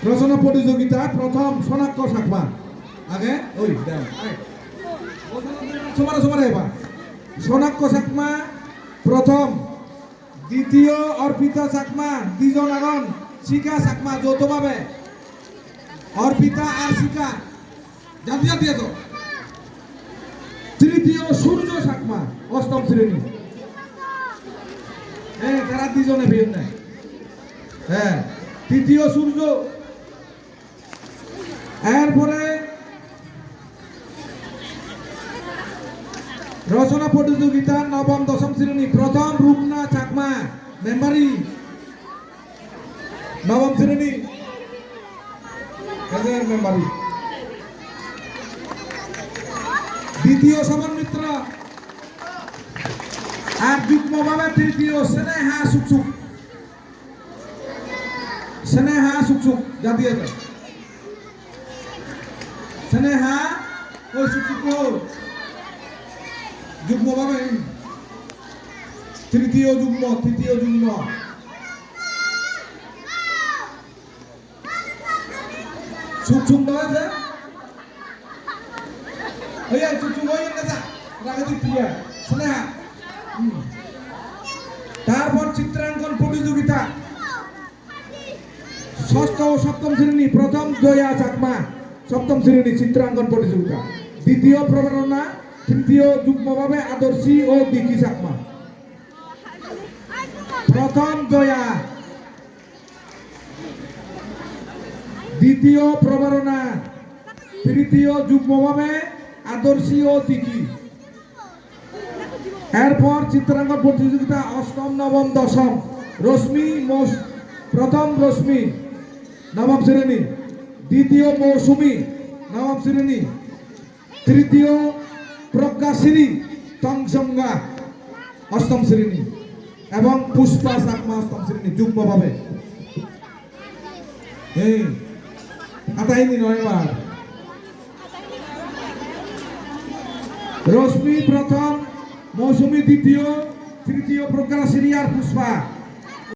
রচনা প্রতিযোগিতা প্রথম শনাক্য সাকমা আগে ওই সমারে সমারে এবার শনাক্য সাকমা প্রথম দ্বিতীয় অর্পিতা চাকমা দুজন আগন শিকা চাকমা যৌথভাবে অর্পিতা আর শিকা জাতীয় দিয়েছ তৃতীয় সূর্য চাকমা অষ্টম শ্রেণী হ্যাঁ তারা দুজনে ভিড় নেয় হ্যাঁ তৃতীয় সূর্য এরপরে রচনা প্রতিযোগিতা নবম দশম শ্রেণী প্রথম রূপনা চাকমা মেম্বারি নবম শ্রেণী মেম্বারি দ্বিতীয় সমন মিত্র আর যুগ্মভাবে তৃতীয় স্নেহা সুকসুক স্নেহা সুকসুক জাতীয় স্নেহা ওই সুকসুক যুগ্মভাবে তৃতীয় যুগ্ম সুকসুক আছে ওই সুকসুক ওই না রাগতি প্রিয়া স্নেহা তারপর চিত্রাঙ্কন প্রতিযোগিতা ষষ্ঠ ও সপ্তম শ্রেণী প্রথম জয়া চাকমা সপ্তম শ্রেণী চিত্রাঙ্কন প্রতিযোগিতা দ্বিতীয় প্রবরণা তৃতীয় যুগ্মভাবে আদর্শী ও দিকি চাকমা প্রথম জয়া দ্বিতীয় প্রবরণা তৃতীয় যুগ্মভাবে আদর্শী ও দিকি এরপর চিত্রাঙ্কন প্রতিযোগিতা অষ্টম নবম দশম রশ্মি প্রথম রশ্মি নবম শ্রেণী দ্বিতীয় মৌসুমী নবম শ্রেণী তৃতীয় প্রজ্ঞাশ্রী তংসঙ্গা অষ্টম শ্রেণী এবং পুষ্পা চাকমা অষ্টম শ্রেণী যুগ্মভাবে আটাইনি নয়বার রশ্মি প্রথম মৌসুমী দ্বিতীয় তৃতীয় প্রজ্ঞাশ্রী আর পুষ্পা